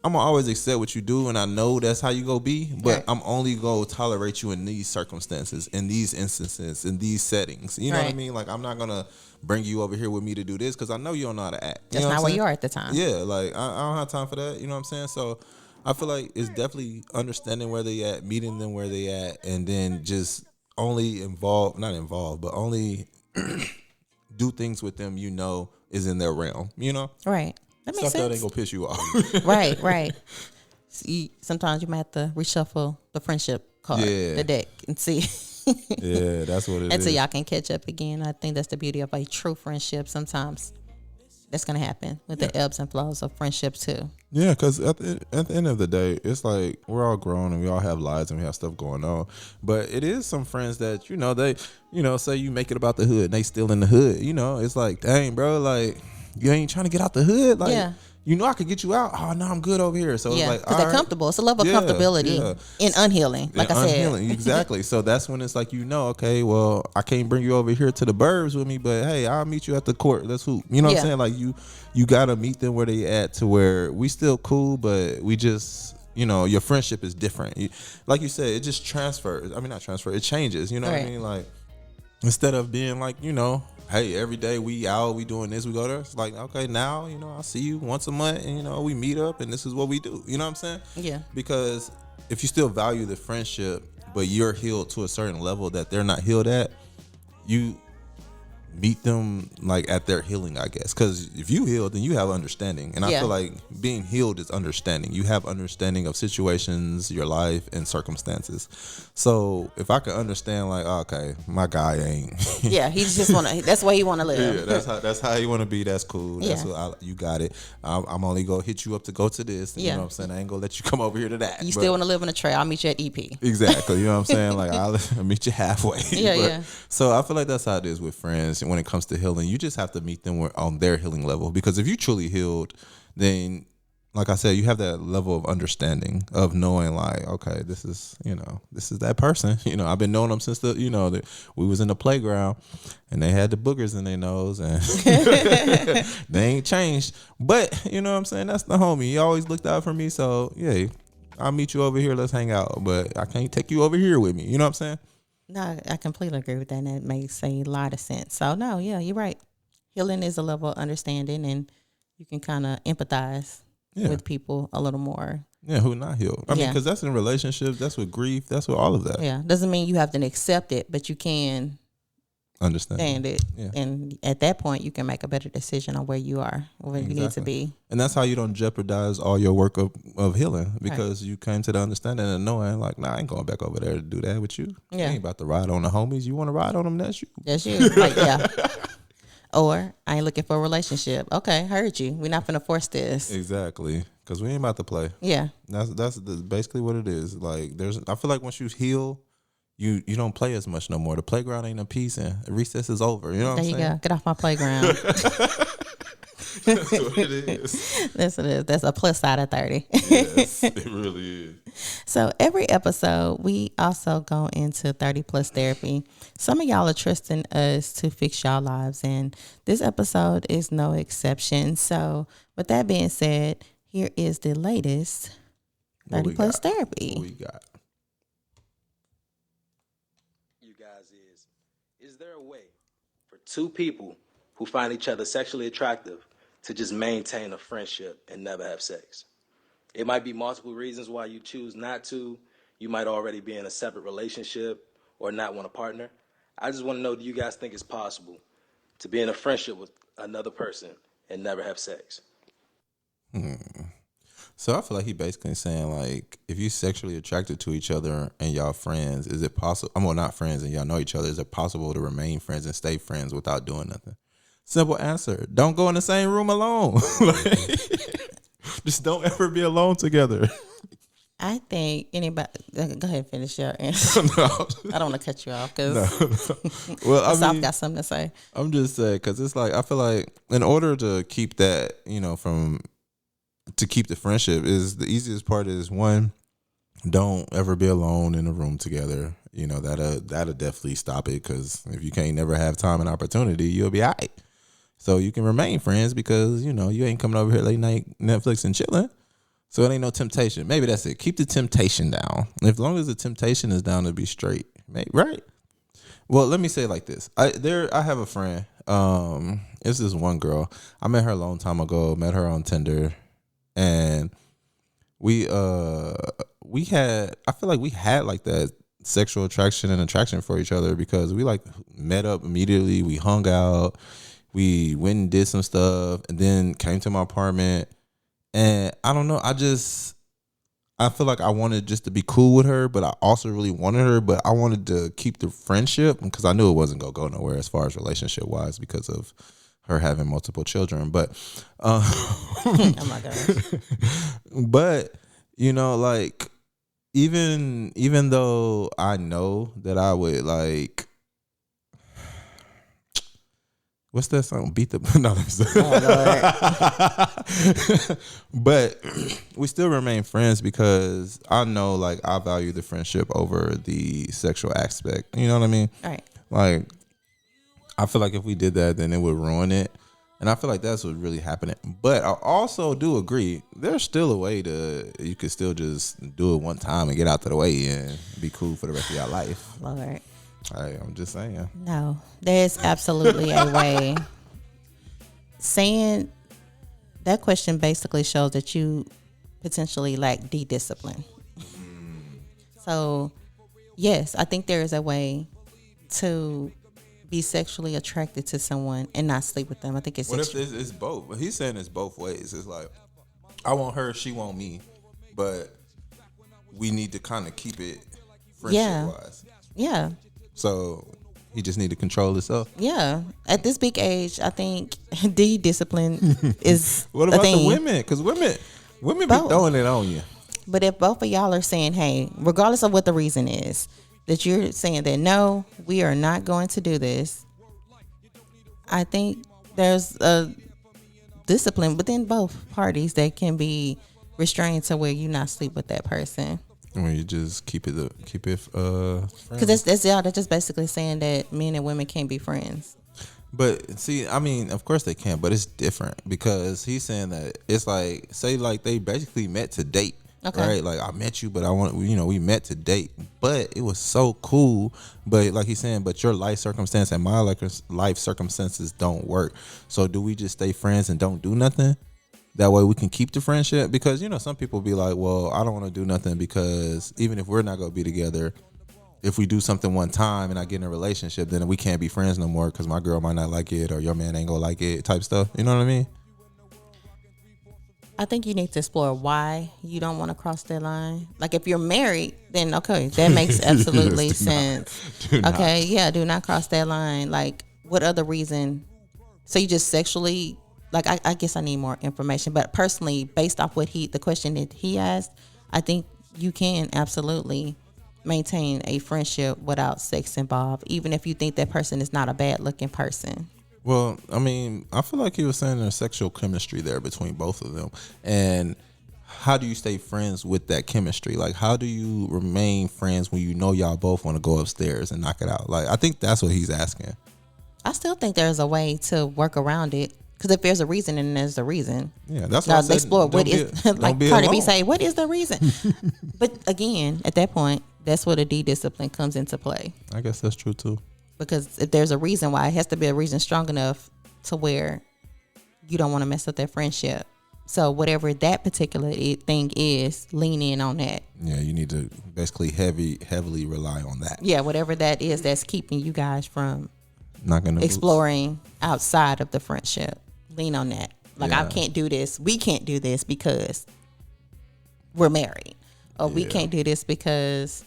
I'm gonna always accept what you do, and I know that's how you go be, but I'm only gonna tolerate you in these circumstances, in these instances, in these settings. You know what I mean? Like, I'm not gonna bring you over here with me to do this because I know you don't know how to act. That's not where you are at the time. Yeah, like, I don't have time for that. You know what I'm saying? So I feel like it's definitely understanding where they at, meeting them where they at, and then just only only do things with them is in their realm. Right. That makes stuff sense. that ain't gonna piss you off. Right. Sometimes you might have to reshuffle the friendship card, the deck, and see. Yeah, that's what it is. Until y'all can catch up again. I think that's the beauty of a true friendship. Sometimes that's gonna happen with the ebbs and flows of friendships too. Yeah, because at the end of the day, it's like we're all grown and we all have lives and we have stuff going on. But it is some friends that, they, say you make it about the hood and they still in the hood. It's like, dang, bro, like, you ain't trying to get out the hood? Like, I could get you out. Oh, no, I'm good over here. So it's like, because they're comfortable. It's a level of comfortability in unhealing, like I said. Exactly. So that's when it's like, okay, well, I can't bring you over here to the burbs with me, but hey, I'll meet you at the court. Let's hoop. You know what I'm saying? Like you got to meet them where they at, to where we still cool, but we just, your friendship is different. Like you said, it just transfers. I mean, not transfer. It changes. You know what I mean? Like, instead of being like, hey, every day we out, we doing this, we go there. It's like, okay, now, I'll see you once a month and, we meet up and this is what we do. You know what I'm saying? Yeah. Because if you still value the friendship, but you're healed to a certain level that they're not healed at, you meet them like at their healing, I guess. Because if you healed, then you have understanding. And I feel like being healed is understanding. You have understanding of situations, your life, and circumstances. So if I could understand, like, okay, my guy ain't. He just that's the way he want to live. Yeah, that's how he want to be. That's cool. That's what you got it. I'm only going to hit you up to go to this. You know what I'm saying? I ain't going to let you come over here to that. You still want to live in a tray. I'll meet you at EP. Exactly. You know what I'm saying? Like, I'll meet you halfway. So I feel like that's how it is with friends. When it comes to healing, you just have to meet them on their healing level, because if you truly healed, then like I said, you have that level of understanding of knowing, like, okay, this is that person. I've been knowing them since that we was in the playground and they had the boogers in their nose and they ain't changed. But you know what I'm saying, that's the homie. He always looked out for me. So yeah, I'll meet you over here, let's hang out, but I can't take you over here with me. You know what I'm saying? No, I completely agree with that, and it makes a lot of sense. So, no, you're right. Healing is a level of understanding, and you can kind of empathize with people a little more. Yeah, who not healed. I mean, because that's in relationships, that's with grief, that's with all of that. Yeah, doesn't mean you have to accept it, but you can understand it. Yeah. And at that point, you can make a better decision on where you are, where you need to be. And that's how you don't jeopardize all your work of healing, because you came to the understanding and knowing, like, nah, I ain't going back over there to do that with you. Yeah. You ain't about to ride on the homies. You want to ride on them, that's you. That's you. Like, Or, I ain't looking for a relationship. Okay, heard you. We're not going to force this. Exactly. Because we ain't about to play. Yeah. That's basically what it is. Like, I feel like once you heal, you don't play as much no more. The playground ain't a piece and recess is over. You know what I'm saying? There you go. Get off my playground. That's what it is. That's what it is. That's a plus side of 30. Yes, it really is. So every episode, we also go into 30 plus therapy. Some of y'all are trusting us to fix y'all lives, and this episode is no exception. So with that being said, here is the latest 30 plus therapy. What we got? Is there a way for two people who find each other sexually attractive to just maintain a friendship and never have sex? It might be multiple reasons why you choose not to. You might already be in a separate relationship or not want a partner. I just want to know, do you guys think it's possible to be in a friendship with another person and never have sex? So I feel like he basically saying, like, if you're sexually attracted to each other and y'all friends, is it possible? Well, not friends and y'all know each other. Is it possible to remain friends and stay friends without doing nothing? Simple answer. Don't go in the same room alone. Just don't ever be alone together. I think anybody, go ahead and finish your answer. No. I don't want to cut you off because Well, I've got something to say. I'm just saying, because it's like, I feel like in order to keep that, to keep the friendship, is the easiest part is, one, don't ever be alone in a room together. That'll definitely stop it, because if you can't never have time and opportunity, you'll be all right. So you can remain friends because, you ain't coming over here late night Netflix and chilling. So it ain't no temptation. Maybe that's it. Keep the temptation down. As long as the temptation is down, to be straight. Right? Well, let me say it like this. I have a friend. It's this one girl. I met her a long time ago. Met her on Tinder. And I feel like we had like that sexual attraction and attraction for each other, because we like met up immediately. We hung out. We went and did some stuff, and then came to my apartment. And I don't know. I feel like I wanted just to be cool with her, but I also really wanted her, but I wanted to keep the friendship because I knew it wasn't going to go nowhere as far as relationship wise because of her having multiple children. But Oh my gosh. but you know, like even though I know that I would like, what's that song? Beat the no. But we still remain friends because I know, like, I value the friendship over the sexual aspect. You know what I mean? All right. Like, I feel like if we did that, then it would ruin it. And I feel like that's what's really happening. But I also do agree, there's still a way you could still just do it one time and get out to the way and be cool for the rest of your life. Lord. I'm just saying. No, there's absolutely a way. Saying that question basically shows that you potentially lack discipline. So, yes, I think there is a way to be sexually attracted to someone and not sleep with them. I think it's what if it's both? He's saying it's both ways. It's like, I want her, she want me, but we need to kind of keep it friendship wise. Yeah. So he just need to control himself. Yeah. At this big age, I think discipline is what a about thing. the women? Because women be throwing it on you. But if both of y'all are saying, hey, regardless of what the reason is, that you're saying that, no, we are not going to do this, I think there's a discipline within both parties that can be restrained to where you not sleep with that person. When you just keep it because that's y'all. That's just basically saying that men and women can't be friends. But see, I mean, of course they can, but it's different because he's saying that it's like, say like they basically met to date. Okay. Right, like I met you, but we met to date, but it was so cool. But like he's saying, but your life circumstance and my life circumstances don't work. So do we just stay friends and don't do nothing? That way we can keep the friendship, because some people be like, well, I don't want to do nothing because even if we're not gonna be together, if we do something one time and I get in a relationship, then we can't be friends no more because my girl might not like it or your man ain't gonna like it, type stuff. You know what I mean? I think you need to explore why you don't want to cross that line. Like if you're married, then okay, that makes absolutely sense. Okay, yeah, do not cross that line. Like what other reason? So you just sexually, like I guess I need more information. But personally, based off the question that he asked, I think you can absolutely maintain a friendship without sex involved, even if you think that person is not a bad looking person. Well, I mean, I feel like he was saying there's sexual chemistry there between both of them. And how do you stay friends with that chemistry? Like, how do you remain friends when y'all both want to go upstairs and knock it out? Like, I think that's what he's asking. I still think there's a way to work around it. Because if there's a reason, then there's a reason. Yeah, that's what I said. Explore what is, like Cardi B say, what is the reason? But again, at that point, that's where the discipline comes into play. I guess that's true too. Because if there's a reason why, it has to be a reason strong enough to where you don't want to mess up their friendship. So whatever that particular thing is, lean in on that. Yeah, you need to basically heavily rely on that. Yeah, whatever that is that's keeping you guys from knocking exploring outside of the friendship. Lean on that. Like, I can't do this. We can't do this because we're married. Or we can't do this because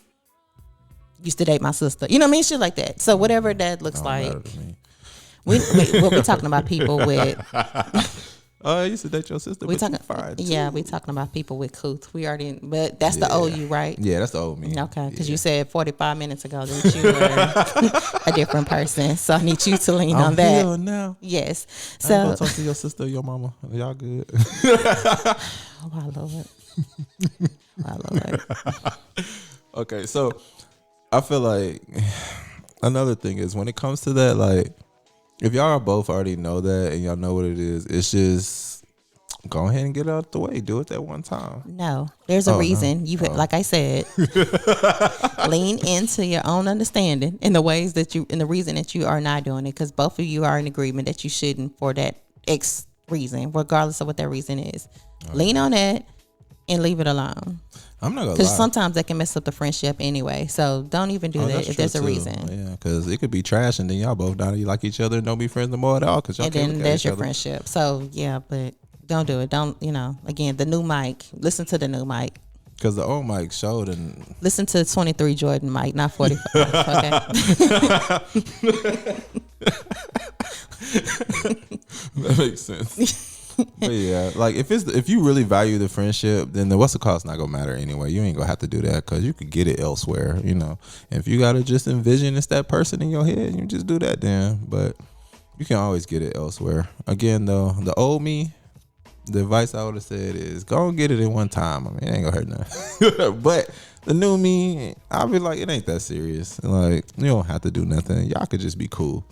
used to date my sister. You know what I mean? Shit like that. So whatever that looks like. We're talking about people with. I used to date your sister. We talking fine. Yeah, we talking about people with coots. We already, but that's the old you, right? Yeah, that's the old me. Okay, because you said 45 minutes ago that you were a different person. So I need you to lean on that. I'm healed now. Yes. So I ain't gonna talk to your sister or your mama. Y'all good? Oh my Lord. My Lord. Okay, so I feel like another thing is when it comes to that, like, if y'all both already know that and y'all know what it is, it's just go ahead and get it out the way. Do it that one time. No, there's a reason. No. Like I said, lean into your own understanding in the ways that and the reason that you are not doing it, because both of you are in agreement that you shouldn't for that X reason, regardless of what that reason is. Okay. Lean on that and leave it alone. I'm not gonna lie. Because sometimes that can mess up the friendship anyway. So don't even do that if there's a reason. Yeah, because it could be trash and then y'all both not like each other and don't be friends no more at all. Cause y'all and can't then look there's at your other. Friendship. So yeah, but don't do it. Don't, again, the new mic. Listen to the new mic. Because the old mic showed and. Listen to 23 Jordan mic, not 45. Okay. That makes sense. But yeah, like if you really value the friendship, then the what's the cost not gonna matter anyway. You ain't gonna have to do that because you could get it elsewhere, you know. And if you gotta just envision it's that person in your head, you just do that then. But you can always get it elsewhere. Again, though, the old me, the advice I would have said is go and get it in one time. I mean, it ain't gonna hurt nothing. But the new me, I'll be like, it ain't that serious. Like, you don't have to do nothing. Y'all could just be cool.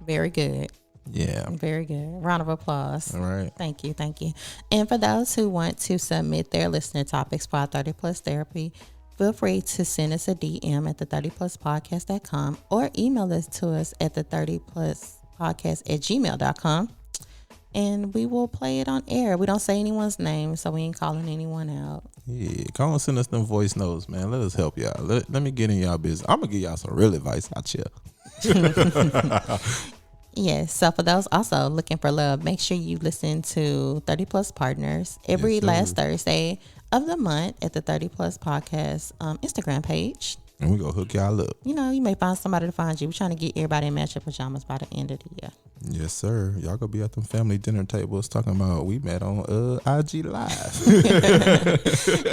Very good. Yeah. Very good. Round of applause. All right. Thank you. Thank you. And for those who want to submit their listener topics for our 30 Plus Therapy, feel free to send us a DM at the 30pluspodcast.com or email us to us at the 30pluspodcast@gmail.com. And we will play it on air. We don't say anyone's name, so we ain't calling anyone out. Yeah, come on, send us them voice notes, man. Let us help y'all. Let me get in y'all business. I'm gonna give y'all some real advice out here. Yes. So for those also looking for love, make sure you listen to 30 Plus Partners every last Thursday of the month at the 30 Plus Podcast Instagram page. And we gonna hook y'all up. You know, you may find somebody to find you. We're trying to get everybody in matchup pajamas by the end of the year. Yes, sir. Y'all gonna be at them family dinner tables talking about we met on IG Live.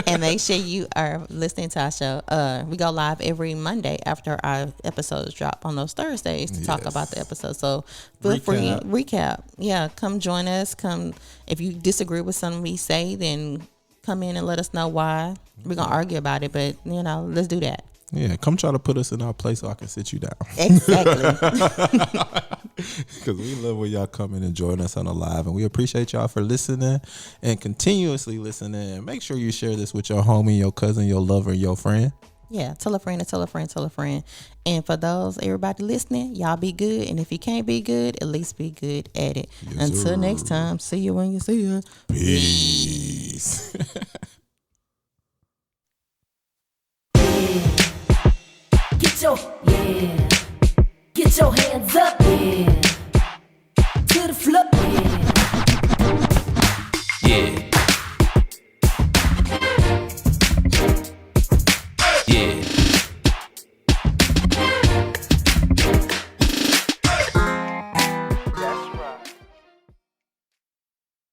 And make sure you are listening to our show. We go live every Monday after our episodes drop on those Thursdays to talk about the episode. So feel free recap. Yeah, come join us. Come if you disagree with something we say, then come in and let us know why. We're gonna argue about it, but you know, let's do that. Yeah, come try to put us in our place so I can sit you down. Exactly. Because we love when y'all come in and join us on the live. And we appreciate y'all for listening and continuously listening. And make sure you share this with your homie, your cousin, your lover, your friend. Yeah, tell a friend and tell a friend, tell a friend. And for those, everybody listening, y'all be good. And if you can't be good, at least be good at it. Yes, Until sir. next time, see you when you see us. Peace. Get your hands up, yeah. To the floor, yeah. Yeah.